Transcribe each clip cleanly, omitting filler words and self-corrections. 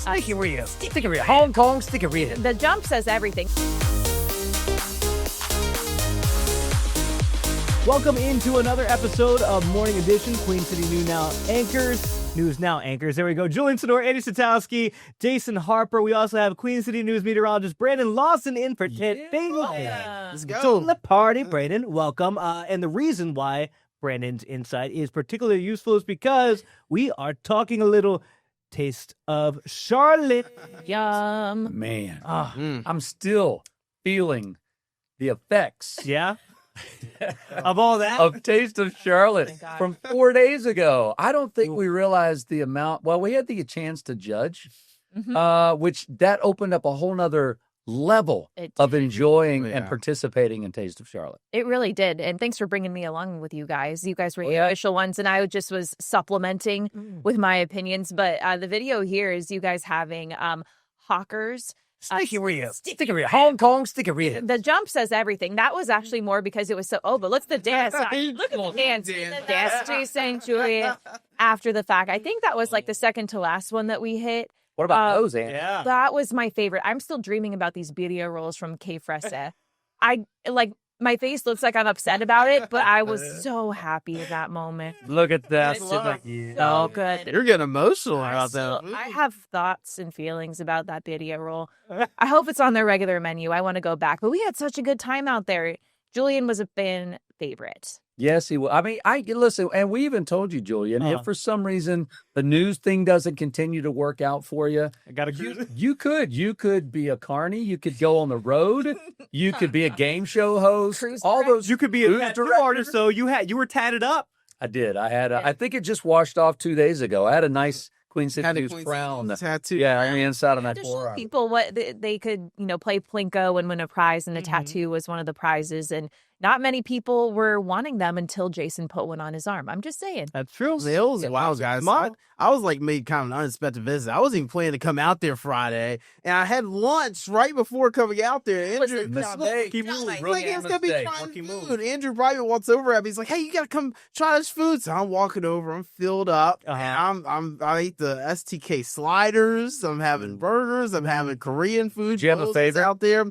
Stickeria. Stickeria. Hong Kong Stickeria. The jump says everything. Welcome into another episode of Morning Edition, Queen City News Now anchors. There we go. Julian Senor, Andy Satowski, Jason Harper. We also have Queen City News meteorologist Brandon Lawson in for Ted Bingley. Let's go. So the party, Brandon. Welcome. And the reason why Brandon's insight is particularly useful is because we are talking a little taste of Charlotte. Yum. Man, I'm still feeling the effects Yeah. Of all that. of Taste of Charlotte God. from 4 days ago. I don't think we realized the amount. Well, we had the chance to judge, which that opened up a whole nother level It of did. enjoying and Yeah. participating in Taste of Charlotte. It really did. And thanks for bringing me along with you guys. You guys were the yeah. official ones, and I just was supplementing with my opinions. But the video here is you guys having hawkers. Stickeria. Stickeria. Hong Kong Stickeria. The jump says everything. That was actually more because it was so. Oh, but look at the dance. Look at the dance. The dance, Jason, Julia. After the fact, I think that was like the second to last one that we hit. What about those, Andy? Yeah. That was my favorite. I'm still dreaming about these video rolls from K Fresa. I like my face looks like I'm upset about it, but I was so happy at that moment. Look at that. So good. You're getting emotional about So, that. I have thoughts and feelings about that video roll. I hope it's on their regular menu. I want to go back, but we had such a good time out there. Julian was a fan favorite. Yes, he will. I mean, I listen, and we even told you, Julian, if for some reason the news thing doesn't continue to work out for you, I got a you could be a carny, you could go on the road, you could be a game show host, Cruise all director. those. You could be a Who's tattoo director? artist, so you were tatted up. I did. I had. I think it just washed off 2 days ago. I had a nice Queen City Had a News Queen crown. City tattoo. Yeah, on the inside of my To show forearm. people what they could, play Plinko and win a prize, and the tattoo was one of the prizes. And not many people were wanting them until Jason put one on his arm. I'm just saying. That's true. It was wild, guys. I was like made kind of an unexpected visit. I wasn't even planning to come out there Friday, and I had lunch right before coming out there. What's the Andrew, mistake? He's Like, like, he's gonna be mistake. trying Rookie food. move. Andrew Private walks over at me. He's like, "Hey, you gotta come try this food." So I'm walking over. I'm filled up. And I ate the STK sliders. I'm having burgers. I'm having Korean food. Do you have a bowls favorite? out there?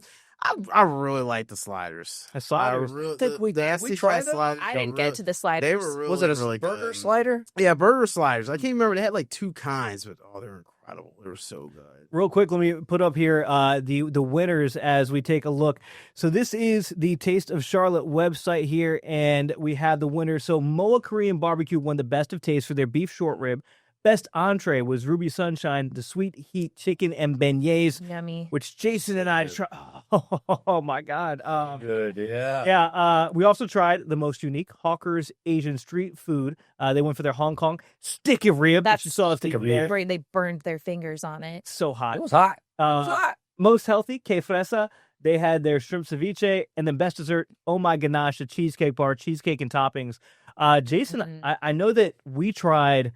I really like the sliders. The sliders. I really, Think we the STK tried them? sliders. I they didn't were get really- to the sliders. They were really, Was it a really burger good. slider? Yeah, burger sliders. I can't remember. They had like two kinds, but they were incredible. They were so good. Real quick, let me put up here the winners as we take a look. So this is the Taste of Charlotte website here, and we have the winners. So Moa Korean Barbecue won the best of taste for their beef short rib. Best entree was Ruby Sunshine, the sweet heat chicken and beignets, Yummy. which Jason and I tried. Oh my God. Good, yeah. Yeah, we also tried the most unique Hawker's Asian street food. They went for their Hong Kong sticky rib. That's you saw us sticky there. Where they burned their fingers on it. So hot. It was hot. It was hot. Most healthy, K Fresa. They had their shrimp ceviche, and then best dessert, oh my ganache, the cheesecake bar, cheesecake and toppings. Jason, I know that we tried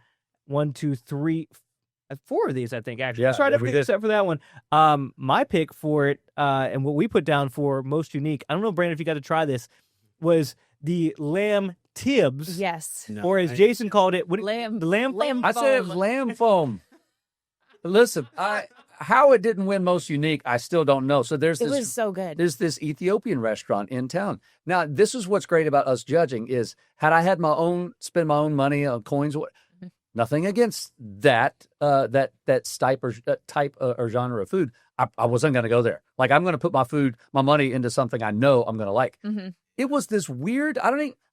1, 2, 3, 4 of these, I think, actually. Yeah, We tried we everything did. except for that one. My pick for it, and what we put down for most unique, I don't know, Brandon, if you got to try this, was the lamb tibs. Yes. Or as Jason called it, the lamb Lamb I said it was foam. lamb foam. Listen, how it didn't win most unique, I still don't know. So there's It this was so good. There's this Ethiopian restaurant in town. Now, this is what's great about us judging is had I had spend my own money on coins, nothing against that type or genre of food. I wasn't going to go there. Like I'm going to put my money into something I know I'm going to like. It was this weird,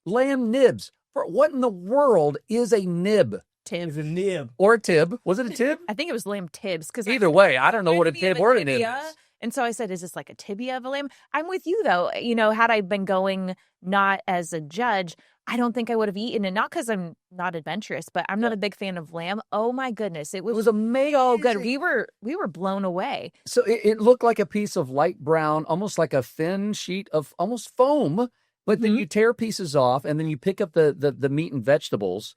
lamb nibs. What in the world is a nib Tib. is a nib. or a tib? Was it a tib? I think it was lamb tibs. Because Either way, I don't know what a tib or a nib tibia. is. And so I said, is this like a tibia of a lamb? I'm with you, though. Had I been going not as a judge, I don't think I would have eaten it. Not because I'm not adventurous, but I'm not a big fan of lamb. Oh, my goodness. It was amazing. so good. We were blown away. So it looked like a piece of light brown, almost like a thin sheet of almost foam. But then you tear pieces off, and then you pick up the meat and vegetables.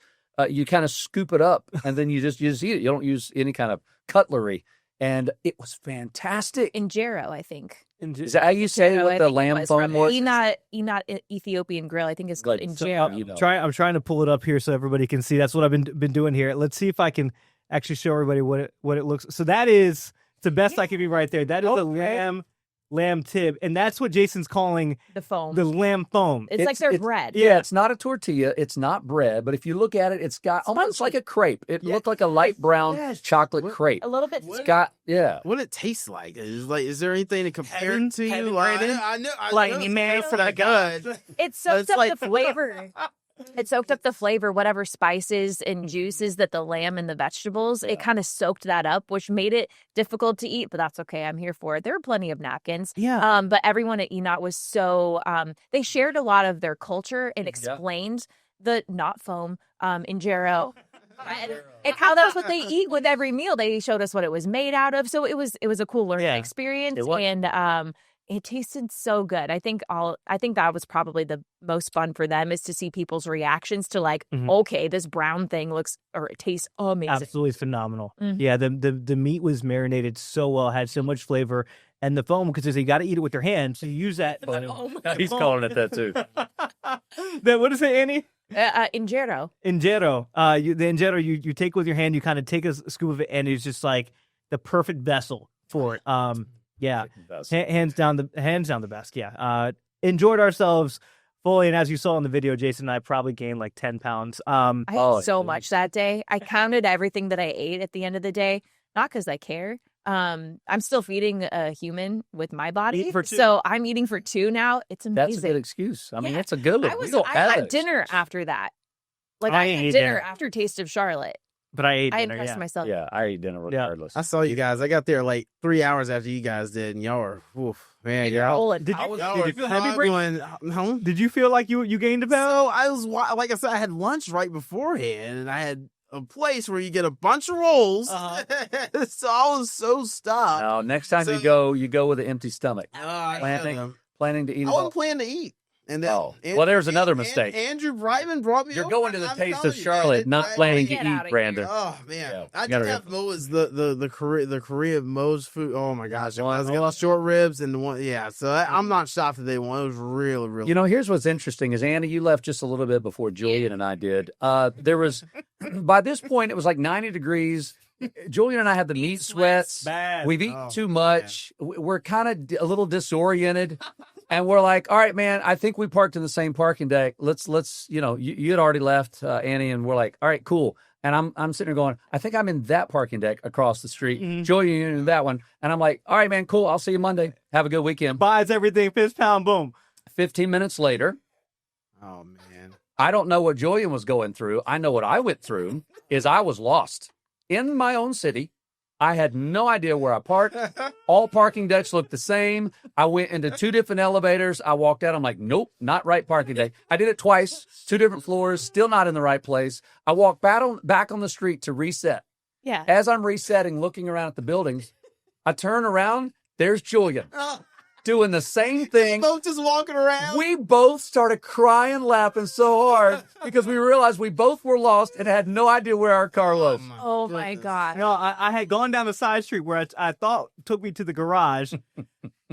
You kind of scoop it up, and then you just eat it. You don't use any kind of cutlery. And it was fantastic. Injero, I think. Is that how you say Injero, what I the think it lamb was. foam was? Enot Ethiopian grill. I think it's called Like, injero. you know. I'm trying to pull it up here so everybody can see. That's what I've been doing here. Let's see if I can actually show everybody what it looks. So that is the best I can be right there. That is the lamb tib, and that's what Jason's calling The foam. the lamb foam. It's like their bread. Yeah, it's not a tortilla. It's not bread. But if you look at it, it's got almost like a crepe. It looked like a light brown chocolate crepe. A little bit. It's got, What it tastes like? Is there anything to compare it to? Heaven, Like, Brandon? I know, Like, it's man, for that good. It soaked It's up like- the flavor. It soaked up the flavor, whatever spices and juices that the lamb and the vegetables, it kind of soaked that up, which made it difficult to eat, but that's okay. I'm here for it. There were plenty of napkins. Yeah. But everyone at Enoch was so, they shared a lot of their culture and explained the not foam, injero. And how that's what they eat with every meal. They showed us what it was made out of. So it was a cool learning experience. It was. And it tasted so good. I think that was probably the most fun for them, is to see people's reactions to like, okay, this brown thing looks or it tastes amazing. Absolutely phenomenal. Yeah, the meat was marinated so well, had so much flavor, and the foam, because you got to eat it with your hands, so you use that. He's calling it that too. Then what is it, Annie? Injero. Injero. The injero you take with your hand. You kind of take a scoop of it, and it's just like the perfect vessel for it. Yeah, hands down the best. Yeah, enjoyed ourselves fully, and as you saw in the video, Jason and I probably gained like 10 pounds. I ate so much that day. I counted everything that I ate at the end of the day, not because I care. I'm still feeding a human with my body, Eating for two. so I'm eating for two now. It's amazing. That's a good excuse. I mean, Yeah. it's a good one. I had dinner after that. Like I I ate had dinner dinner. after Taste of Charlotte. But I ate I dinner. impressed Yeah. myself. Yeah, I eat dinner regardless. I saw you guys. I got there like 3 hours after you guys did, and y'all were, man, y'all. Did you- Y'all Did were you feel heavy, Brady? struggling. Did you feel like you gained a pound? So I was, like I said, I had lunch right beforehand, and I had a place where you get a bunch of rolls. So I was so stuffed. Now, next time So- you go with an empty stomach. I Planning to eat. wasn't planning to eat. And then, Well, there's another mistake. Andrew Brightman brought me. You're over, going to and the I'm Taste telling of you, Charlotte, not planning to Get outta eat, here. Brandon. Oh man, Yeah, I you did gotta have Mo's the Korea Mo's food. Oh my gosh, I was getting short ribs and the one. Yeah, so I'm not shocked that they won. It was really. You know, here's what's interesting is, Anna, you left just a little bit before Julian and I did. There was, by this point, it was like 90 degrees. Julian and I had the meat sweats. Bad. We've eaten too much. We're kind of a little disoriented. And we're like, all right, man, I think we parked in the same parking deck. Let's, you had already left, Annie, and we're like, all right, cool. And I'm sitting there going, I think I'm in that parking deck across the street. Julian, you're in that one. And I'm like, all right, man, cool. I'll see you Monday. Have a good weekend. Buys everything, fist pound, boom. 15 minutes later, Oh man, I don't know what Julian was going through. I know what I went through is I was lost in my own city. I had no idea where I parked. All parking decks looked the same. I went into 2 different elevators. I walked out. I'm like, nope, not right parking deck. I did it twice, 2 different floors, still not in the right place. I walked back on the street to reset. Yeah. As I'm resetting, looking around at the buildings, I turn around. There's Julian doing the same thing. both just walking around. We both started crying, laughing so hard because we realized we both were lost and had no idea where our car was. Oh my God. No, I had gone down the side street where I thought took me to the garage.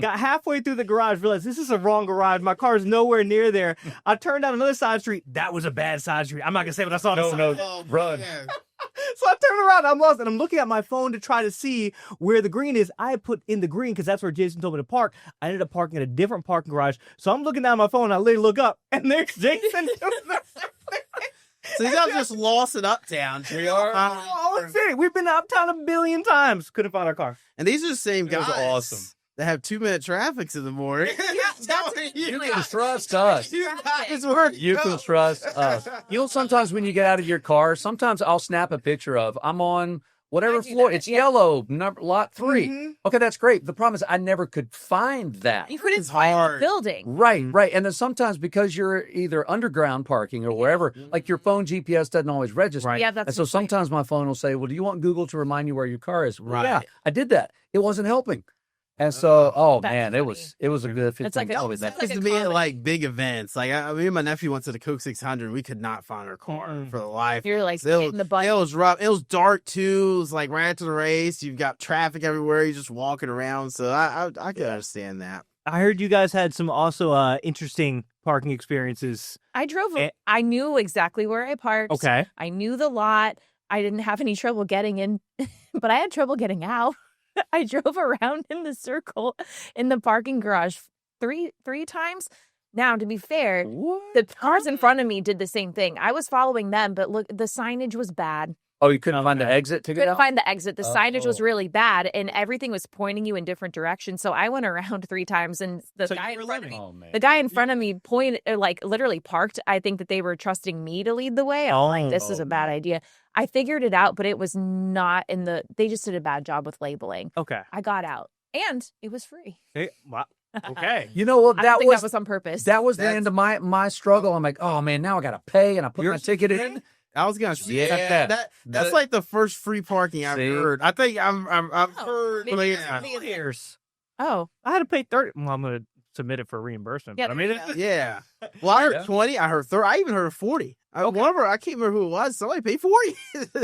Got halfway through the garage, realized this is a wrong garage. My car's nowhere near there. I turned down another side street. That was a bad side street. I'm not gonna say what I saw. on the side. Oh, Run. man. So I turned around. I'm lost, and I'm looking at my phone to try to see where the green is. I had put in the green because that's where Jason told me to park. I ended up parking at a different parking garage. So I'm looking down at my phone. And I literally look up, and there's Jason. So y'all just lost it uptown. We are. Oh, that's it. We've been uptown a billion times. Couldn't find our car. And these are the same It was guys. awesome. That have 2-minute traffics in the morning. You can trust us. You guys were. You can trust us. Sometimes when you get out of your car, sometimes I'll snap a picture of I'm on whatever I do floor. that, It's yellow, lot 3. Mhm. Okay, that's great. The problem is I never could find that. You couldn't It's find the hard. building. Right. And then sometimes because you're either underground parking or wherever, like your phone GPS doesn't always register. Right. Yeah, that's And so the point. sometimes my phone will say, well, do you want Google to remind you where your car is? Well, Right. yeah, I did that. It wasn't helping. And so, That's man, it funny. was a good 15 It's like a- minutes. it's It's like to a be at comedy. like big events. Like me and my nephew went to the Coke 600. We could not find our car Mm-mm. for the life. You're like So hitting the button. It was rough. It was dark too. It was like right after the race. You've got traffic everywhere. You're just walking around. So I can understand that. I heard you guys had some also interesting parking experiences. I drove. Eh. I knew exactly where I parked. Okay. I knew the lot. I didn't have any trouble getting in, but I had trouble getting out. I drove around in the circle in the parking garage three times. Now, to be fair, the cars in front of me did the same thing. I was following them, but look, the signage was bad. Oh, you couldn't find the exit to get Couldn't out? find the exit. The signage was Oh. really bad, and everything was pointing you in different directions. So I went around 3 times, and the So guy you were in front of living. me, Oh, man. the guy in front of me pointed, like literally parked. I think that they were trusting me to lead the way. I'm like, this is a bad idea. I figured it out, but it was not in the. They just did a bad job with labeling. Okay. I got out, and it was free. Hey, wow. Okay. You know what? I don't think that was on purpose. That was the That's- end of my struggle. I'm like, oh man, now I gotta pay, and I put my Yours- ticket in. I was gonna say Yeah. that's like the first free parking I've See? heard. I think I've Oh, heard. maybe Yeah. it's me. Years. Oh, I had to pay 30. Well, I'm going to submit it for reimbursement. Yeah, but I there mean, you go. Yeah. Well, I heard Yeah. 20. I heard 30. I even heard 40. Okay. One of I can't remember who it was. Somebody paid 40.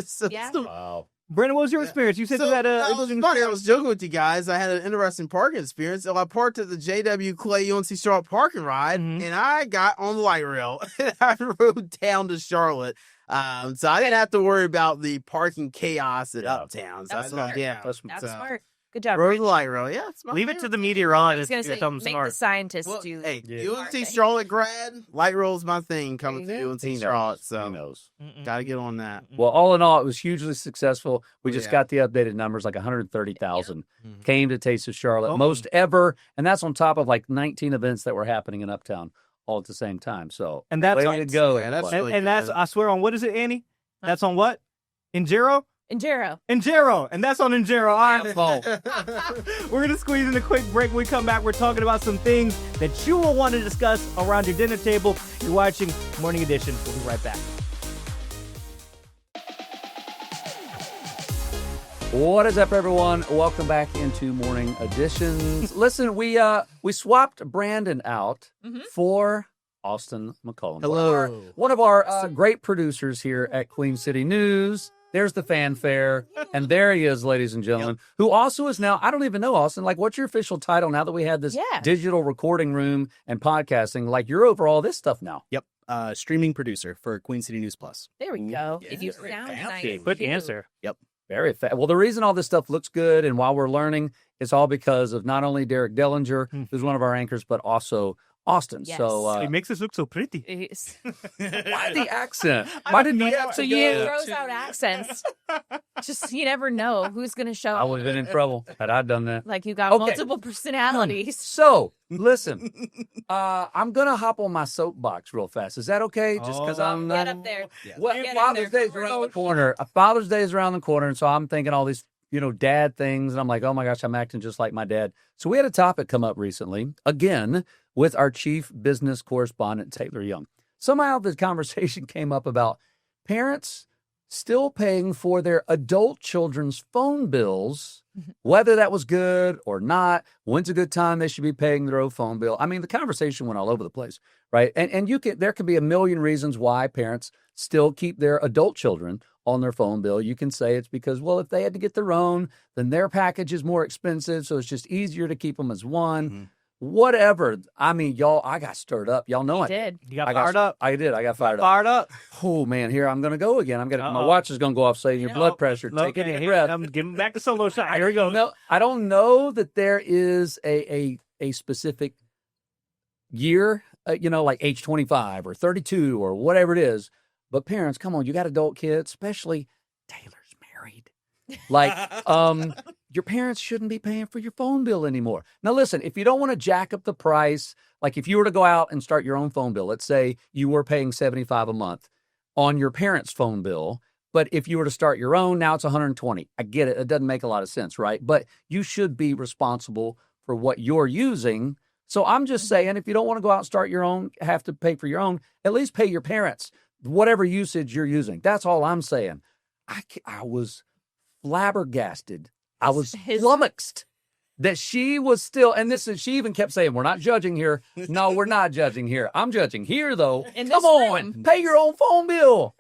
So Yeah. it's the- Wow. Brandon, what was your experience? You said So, you had a. that was funny. I was joking with you guys. I had an interesting parking experience. So I parked at the JW Clay UNC Charlotte parking ride, Mhm. and I got on the light rail. And I rode down to Charlotte. So I didn't have to worry about the parking chaos at Yeah. Uptown. So That's I smart. yeah, That's that's so, smart. Good job. Rode the light rail. Yeah, it's my Leave it to favorite. the I meteorologist was gonna to say, do something make smart. the scientists Well, do. hey, Yeah. Smart UNC thing. Charlotte grad, light roll's my thing coming There to you UNC He knows. Charlotte. He So knows. Mm-mm. got to get on that. Well, all in all, it was hugely successful. We just Yeah. got the updated numbers, like 130,000 Mhm. came to Taste of Charlotte, Oh. most ever, and that's on top of like 19 events that were happening in Uptown all at the same time. So And that's way to go, Yeah, that's everybody. really and that's good. I swear on what is it, Annie? That's on what? Injero? Injero. Injero. And that's on Injero. All right. Phone. We're gonna squeeze in a quick break. When we come back, we're talking about some things that you will want to discuss around your dinner table. You're watching Morning Edition. We'll be right back. What is up, everyone? Welcome back into Morning Editions. Listen, we swapped Brandon out Mhm. for Austin McCollum. Hello. One of our great producers here at Queen City News. There's the fanfare, and there he is, ladies and gentlemen, who also is now, I don't even know, Austin, like, what's your official title now that we have this Yeah. digital recording room and podcasting? Like, you're over all this stuff now. Yep. Streaming producer for Queen City News Plus. There we go. Yeah. If you Very sound fancy. nice, Good too. answer. Very fast. Well, the reason all this stuff looks good and while we're learning, it's all because of not only Derek Dellinger, who's one of our anchors, but also Austin. Yes. So, It makes us look so pretty. It's- why the accent? Why didn't he have So to you go? throws out accents. Just you never know who's gonna show I up. would have been in trouble had I done that. Like you got Okay. multiple personalities. So, listen, I'm going to hop on my soapbox real fast. Is that okay? Just because I'm Get not. up there. Well, Get in Father's there. Day is around the corner. Father's Day is around the corner, and so I'm thinking all these, dad things, and I'm like, oh my gosh, I'm acting just like my dad. So we had a topic come up recently, again, with our chief business correspondent, Taylor Young. Somehow the conversation came up about parents still paying for their adult children's phone bills, whether that was good or not, when's a good time they should be paying their own phone bill. I mean, the conversation went all over the place, right? And there can be a million reasons why parents still keep their adult children on their phone bill. You can say it's because, well, if they had to get their own, then their package is more expensive, so it's just easier to keep them as one. Mhm. Whatever. I mean, y'all, I got stirred up. Y'all know You I did. You got I fired up. I did. I got fired up. Fired up. Oh man, here I'm gonna go again. My Uh-oh. watch is gonna go off saying your No. blood pressure. Take Okay, a here, breath. I'm giving back the solo shot. Here we go. No, I don't know that there is a specific year, like age 25 or 32 or whatever it is. But parents, come on, you got adult kids, especially Taylor's married. Like, your parents shouldn't be paying for your phone bill anymore. Now, listen, if you don't want to jack up the price, like if you were to go out and start your own phone bill, let's say you were paying $75 a month on your parents' phone bill, but if you were to start your own, now it's $120. I get it. It doesn't make a lot of sense, right? But you should be responsible for what you're using. So I'm just saying, if you don't want to go out and start your own, have to pay for your own, at least pay your parents whatever usage you're using. That's all I'm saying. I was flabbergasted. I was flummoxed that she was still, and she even kept saying, we're not judging here. No, we're not judging here. I'm judging here, though. In Come this on, room. pay your own phone bill.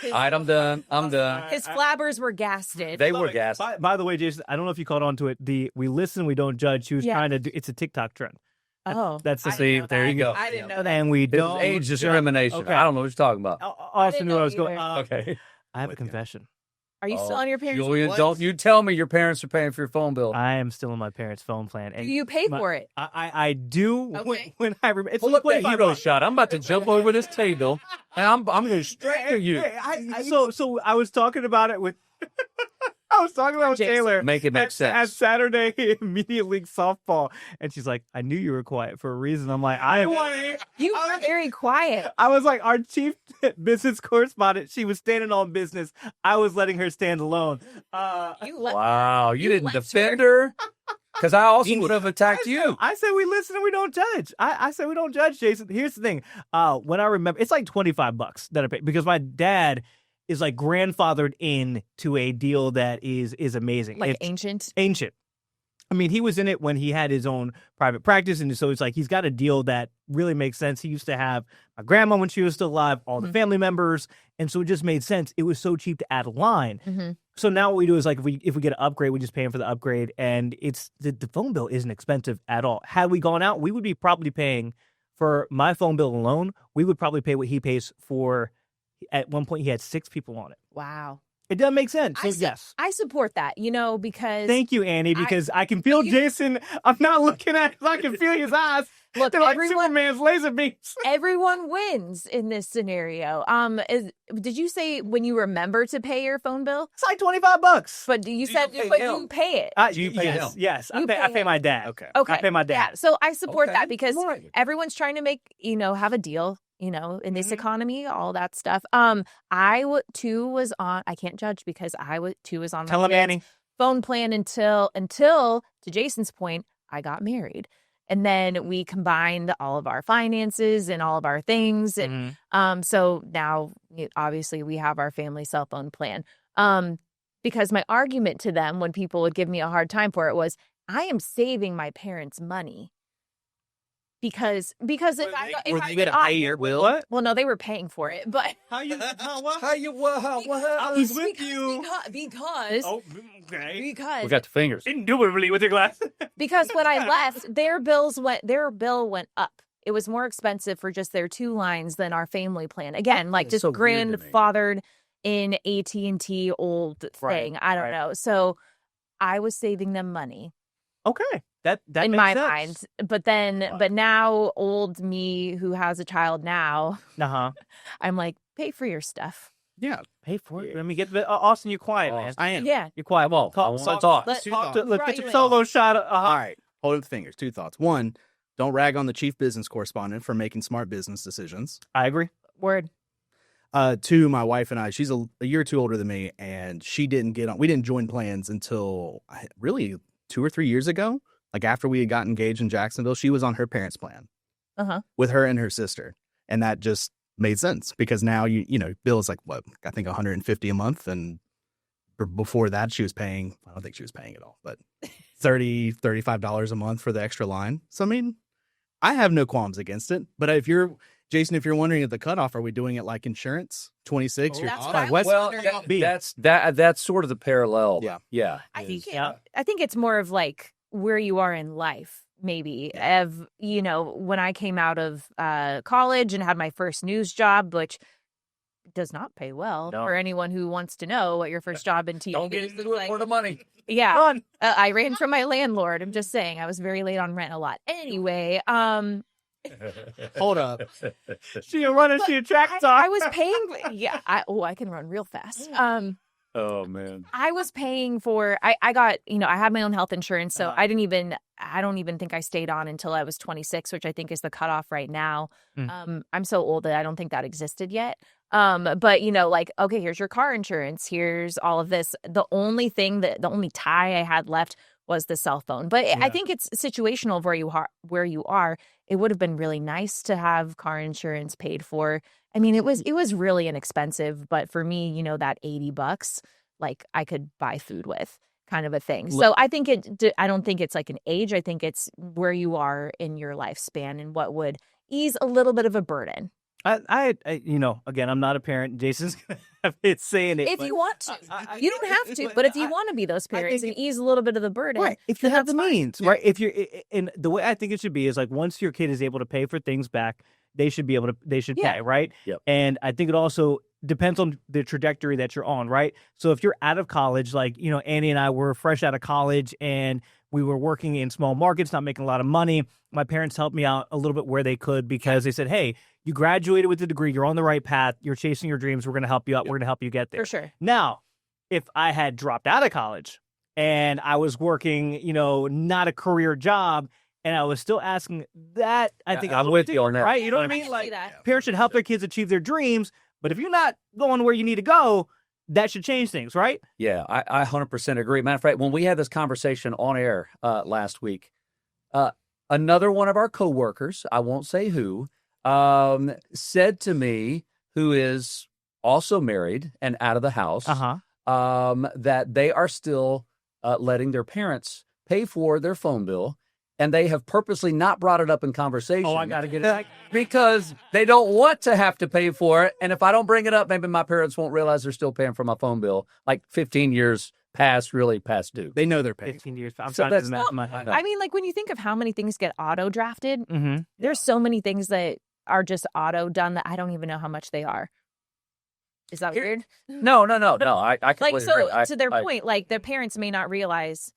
His, All right, I'm done. I'm done. his flabbers were gasted. They were gassed. By the way, Jason, I don't know if you caught on to it. We listen, we don't judge. She was Yeah. trying to do. It's a TikTok trend. Oh, That's the I didn't See, know there that. you go. I didn't know that. And we This is don't age discrimination. Okay. I don't know what you're talking about. Austin knew know I was going. either. Okay. I have a with you. confession. Are you still on your parents' Julian, What? don't you tell me your parents are paying for your phone bill. I am still on my parents' phone plan. Do you pay for it? I do Okay. when I remember. It's Pull up that $25. hero shot. I'm about to jump over this table, and I'm going to strangle you. So I was talking about it with I was talking about Jason. Taylor. Make it make at sense. Saturday Media League softball, and she's like, "I knew you were quiet for a reason." I'm like, "I want." You were very quiet. I was like, our chief business correspondent. She was standing on business. I was letting her stand alone. You let Wow, you didn't let her- defend her? Because I also would have attacked you. I said we listen and we don't judge. I said we don't judge, Jason. Here's the thing. When I remember, it's like $25 that I paid because my dad is like grandfathered in to a deal that is amazing. like It's ancient. ancient. I mean, he was in it when he had his own private practice, and so it's like he's got a deal that really makes sense. He used to have my grandma when she was still alive, all the family members, and so it just made sense. It was so cheap to add a line. Mm-hmm. So now what we do is like if we get an upgrade, we just pay him for the upgrade, and it's the phone bill isn't expensive at all. Had we gone out, we would be probably paying for my phone bill alone. We would probably pay what he pays for. At one point, he had 6 people on it. Wow. It doesn't make sense. So yes. I support that, because Thank you, Annie, because I can feel Jason. I'm not looking at him. I can feel his eyes. Look, They're like everyone- Superman's laser beams. everyone wins in this scenario. Did you say when you remember to pay your phone bill? It's like $25. But you said pay but him? you pay it. Do you pay him? Yes. I You pay pay my him. dad. Okay. Okay. I pay my dad. Yeah. So I support Okay. that because Right. everyone's trying to make, have a deal, in this economy, all that stuff. Too was on, I can't judge because too was on Tell my him, dad's Annie. phone plan until, to Jason's point, I got married. And then we combined all of our finances and all of our things. And so now, obviously, we have our family cell phone plan. Because my argument to them when people would give me a hard time for it was, I am saving my parents money. Because if I go, if I gonna got- pay your bill? What? well, no, they were paying for it, but How you? What? How you, what? I was with you. because Oh, okay. because We got the fingers. Indubitably with your glass. because when I left, their bill went up. It was more expensive for just their 2 lines than our family plan. Again, like It's just so weird to me. grandfathered in AT&T old Right, thing. I don't right. know. So I was saving them money Okay. That in makes my sense. mind. But now old me who has a child now, Uh-huh. I'm like, pay for your stuff. Yeah, Pay for it. Let me get Austin, you're quiet, man. I am. Yeah. You're quiet. Come on. I want to talk. Let- Let's Right, get your you solo shot. All right. Hold up the fingers. 2 thoughts. 1, don't rag on the chief business correspondent for making smart business decisions. I agree. Word. 2, my wife and I, she's a year or 2 older than me, and we didn't join plans until really 2 or 3 years ago. Like after we had got engaged in Jacksonville, she was on her parents' plan Uh-huh. with her and her sister. And that just made sense because now, Bill is like, what, I think $150 a month. And before that, she was paying, I don't think she was paying it all, but $30, $35 a month for the extra line. So, I mean, I have no qualms against it. But Jason, if you're wondering at the cutoff, are we doing it like insurance? 26? That's you're what I West was Well, wondering. that's sort of the parallel. Yeah. Yeah. I think Yeah. I think it's more of like where you are in life, maybe. When I came out of college and had my first news job, which does not pay well No. for anyone who wants to know what your first job in TV Don't get is. into it Like, for the money. yeah, Run. I ran from my landlord. I'm just saying, I was very late on rent a lot. Anyway, Hold up. She a runner, she a track star. I was paying. Yeah, I can run real fast. Oh, man. I was paying for I got, I had my own health insurance, so I don't even think I stayed on until I was 26, which I think is the cutoff right now. I'm so old that I don't think that existed yet. But like, okay, here's your car insurance, here's all of this. The only tie I had left was the cell phone. But I think it's situational of where you are. It would have been really nice to have car insurance paid for. I mean, it was really inexpensive, but for me, that $80, like I could buy food with, kind of a thing. So I think I don't think it's like an age. I think it's where you are in your lifespan and what would ease a little bit of a burden. I again, I'm not a parent. Jason's gonna have it saying it. If but you want to, you don't have to. but But if you want to be those parents think and ease a little bit of the burden, right, if you then have the that's fine. means, right? If you're, and the way I think it should be is like once your kid is able to pay for things back, they should be able to. They should Yeah. pay, right? Yep. And I think it also depends on the trajectory that you're on, right? So if you're out of college, like, Annie and I were fresh out of college and we were working in small markets, not making a lot of money. My parents helped me out a little bit where they could because they said, hey, you graduated with a degree. You're on the right path. You're chasing your dreams. We're going to help you out. We're going to help you get there. For sure. Now, if I had dropped out of college and I was working, not a career job, and I was still asking that, I think I'm with you on that. right? You know what I I mean? can Like, see that. parents should help their kids achieve their dreams, but if you're not going where you need to go, that should change things, right? Yeah, I 100% agree. Matter of fact, when we had this conversation on air last week, another one of our coworkers, I won't say who, said to me, who is also married and out of the house, that they are still letting their parents pay for their phone bill, and they have purposely not brought it up in conversation. Oh, I got to get it. Because they don't want to have to pay for it. And if I don't bring it up, maybe my parents won't realize they're still paying for my phone bill, like 15 years past due. They know they're paying. 15 years. I'm So trying to do that's the math in my head. I mean, like when you think of how many things get auto drafted, Mm-hmm. there's so many things that are just auto done that I don't even know how much they are. Is that Here- weird? No. I Like, completely so agree. to their point, like their parents may not realize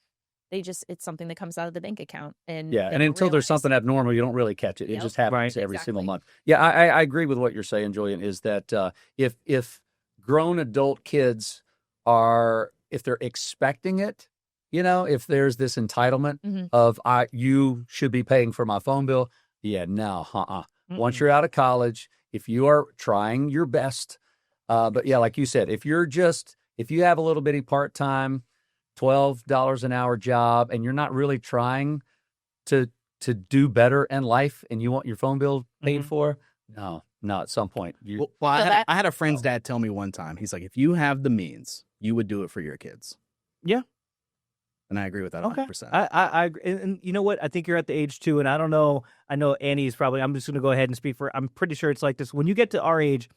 it's something that comes out of the bank account. And Yeah, they and don't until there's realize. something abnormal, you don't really catch it. It Yep. just happens Right. every single Exactly. month. Yeah, I agree with what you're saying, Julian, is that if grown adult kids if they're expecting it, if there's this entitlement Mhm. of you should be paying for my phone bill, no. Once you're out of college, if you are trying your best, but yeah, like you said, if you have a little bitty part-time $12 an hour job and you're not really trying to do better in life and you want your phone bill paid Mhm. for, no, at some point. Well, So I had a friend's dad tell me one time. He's like, if you have the means, you would do it for your kids. Yeah. And I agree with that Okay. 100%. I agree. And you know what? I think you're at the age too, and I don't know. I know Annie's probably. I'm just going to go ahead and speak for. I'm pretty sure it's like this. When you get to our age,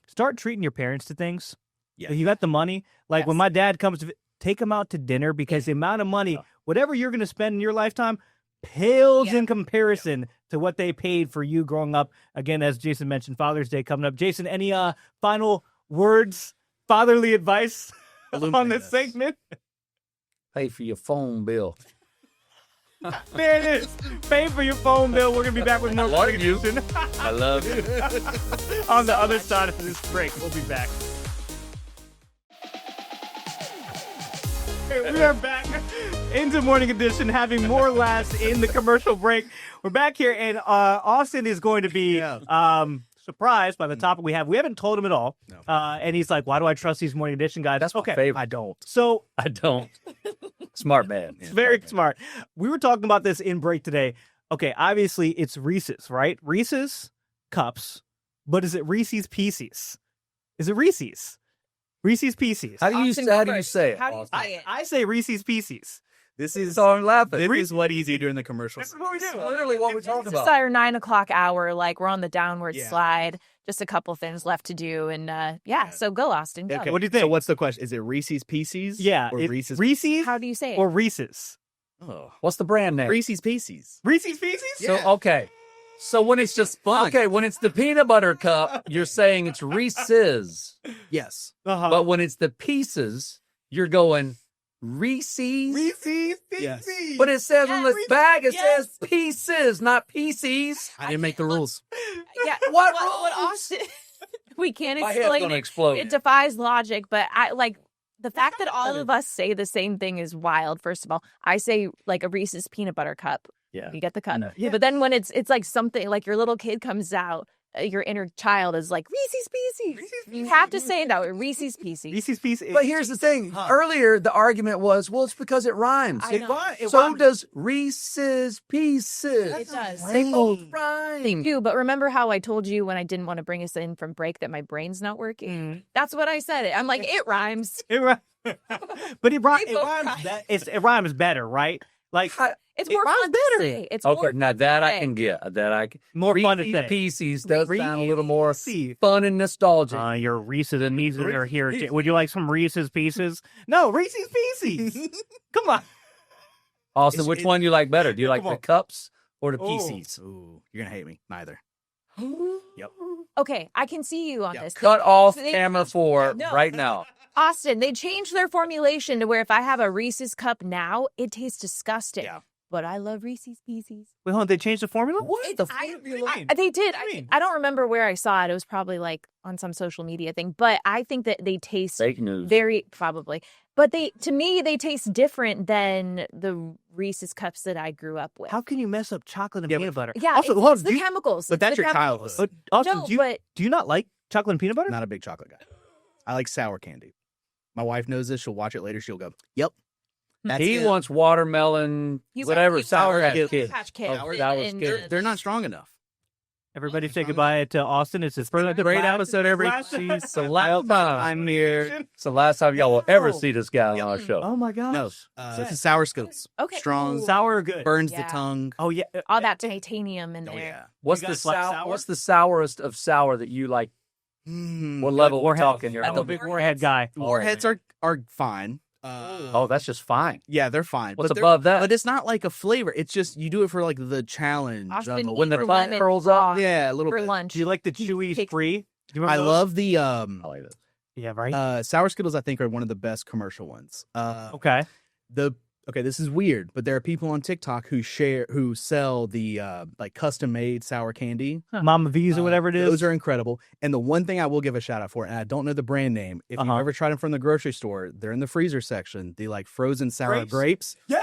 start treating your parents to things. Yeah. If you got the money, like when Yes. my dad comes to take him out to dinner, because the amount of money, whatever you're going to spend in your lifetime, pales Yeah. in comparison to what they paid for you growing up. Again, as Jason mentioned, Father's Day coming up. Jason, any final words, fatherly advice on Illuminate this us. segment? Pay for your phone bill. There it is. Pay for your phone bill. We're going to be back with more love Quick you. Edition I love you. on the other side of this break. We'll be back. We are back into Morning Edition, having more laughs in the commercial break. We're back here, and Austin is going to be surprised by the topic we have. We haven't told him at all. No. And he's like, why do I trust these Morning Edition guys? That's my okay. favorite. I don't. So I don't. Smart man. it's very smart. We were talking about this in break today. Okay, obviously it's Reese's, right? Reese's cups, but is it Reese's Pieces? Is it Reese's? Reese's Pieces. How do you Austin, say first. it? How do you Austin? say it? I say Reese's Pieces. This is So I'm laughing. this is what he's doing the commercials. This is what we do. That's literally what we're talking This about. is our 9 o'clock hour. Like we're on the downward Yeah. slide. Just a couple things left to do. And so go, Austin. Go. Okay. What do you think? So what's the question? Is it Reese's Pieces? Yeah, Or Reese's? Reese's How do you say it? or Reese's? Oh. What's the brand name? Reese's Pieces. Reese's Pieces? So okay. So when it's just when it's the peanut butter cup, you're saying it's Reese's. Yes. Uh-huh. But when it's the pieces, you're going Reese's. Reese's Yes. Pieces. But it says on the Yes. bag, it Yes. says pieces, not pieces. I didn't make the rules. Yeah. What What rules? Austin? We can't My head's explain gonna it. explode. It defies logic, but I like the fact that all of us say the same thing is wild. First of all, I say like a Reese's peanut butter cup. Yeah. You get the cup. Yeah. But then when it's like something like your little kid comes out, your inner child is like Reese's Pieces. You have to say it now, Reese's Pieces. Reese's Pieces. But here's the thing. Earlier, the argument was, well, it's because it rhymes. I know. So does Reese's Pieces. It does. They both rhyme. Do, but remember how I told you when I didn't want to bring us in from break that my brain's not working? That's what I said. I'm like, it rhymes. It rhymes. But it rhymes. They both rhyme. It rhymes better, right? Like It's It more rhymes fun to better. say. It's Okay, more now that I say. can get. That I can. more fun to Reese's say. Pieces does sound a little more Reese's. fun and nostalgic. Your Reese's and Pieces are here. Would you like some Reese's Pieces? No, Reese's Pieces. Come on. Austin, it's- which it- one you like better? Do you like Come the on. cups or the Oh. pieces? Ooh, you're gonna hate me. Neither. Okay, I can see you on Yep. this. Cut off They- camera 4 No. right now. Austin, they changed their formulation to where if I have a Reese's cup now, it tastes disgusting. Yeah. But I love Reese's Pieces. Wait, hold on. They changed the formula? What the They did. What do you mean? I don't remember where I saw it. It was probably like on some social media thing. But I think that they taste Fake news. very probably. But to me, they taste different than the Reese's cups that I grew up with. How can you mess up chocolate and Yeah, peanut butter? Yeah, Also, it's, hold it's on, the do you- chemicals. But It's that's the your chemicals. childhood. But Austin, No, do but you not like chocolate and peanut butter? Not a big chocolate guy. I like sour candy. My wife knows this. She'll watch it later. She'll go, "Yep." That's He it. wants watermelon, You whatever, want- you sour want Patch Kids. Patch Kids Oh, that was and- good. They're not strong enough. Everybody say goodbye to Austin. It's his first Great episode, everybody. It's the last time I'm here. It's the last time y'all will ever Oh. see this guy on our show. Oh my gosh. No, this is sour Skittles. Okay. Strong, Sour or good? burns Yeah. the tongue. Oh yeah. all that titanium in Oh there. yeah. What's You the guys like sour? What's the sourest of sour that you like? Mm, What level we're Warhead. talking here? I'm a big Warhead guy. Warheads are fine. Oh, that's just fine. Yeah, they're fine. What's but they're- above that? But it's not like a flavor. It's just you do it for like the challenge. Austin, of- when the eat tongue lemon curls up? raw yeah, a little for bit. lunch. Do you like the chewy Takes- spree? Do you remember I those? love the I like this. Yeah, right. sour Skittles. I think are one of the best commercial ones. Okay. This is weird, but there are people on TikTok who sell the like custom made sour candy. Mama V's or whatever it is. Those are incredible. And the one thing I will give a shout out for, and I don't know the brand name, if Uh-huh. you've ever tried them from the grocery store, they're in the freezer section. The like frozen sour grapes. Yeah.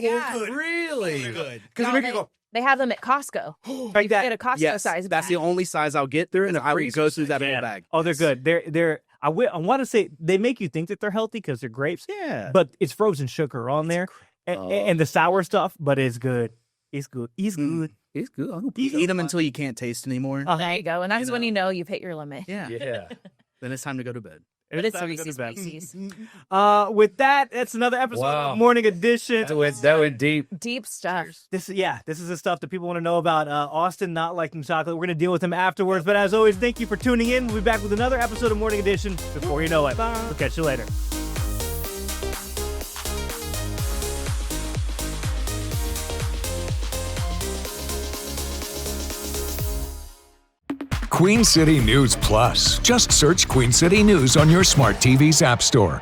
yeah. good. Really Good. Now they have them at Costco. Like You that. get a Costco Yes, size. that's the bag. only size I'll get. They're in the I will freezer go through that whole Yeah. bag. Oh, they're good. They're. I want to say they make you think that they're healthy because they're grapes, Yeah, but it's frozen sugar on there, and the sour stuff. But it's good. It's good. It's good. He's good. I'm gonna you put eat that them on until you can't taste anymore. There you go. And that's You when know. you know you've hit your limit. Yeah. my- Yeah. Then it's time to go to bed. But it's time to go to Reese's bed. Pieces. With that, that's another episode Wow. of Morning Edition. That went deep. Deep stuff. This is the stuff that people want to know about Austin not liking chocolate. We're going to deal with him afterwards. But as always, thank you for tuning in. We'll be back with another episode of Morning Edition before you know it. We'll catch you later. Queen City News Plus. Just search Queen City News on your smart TV's app store.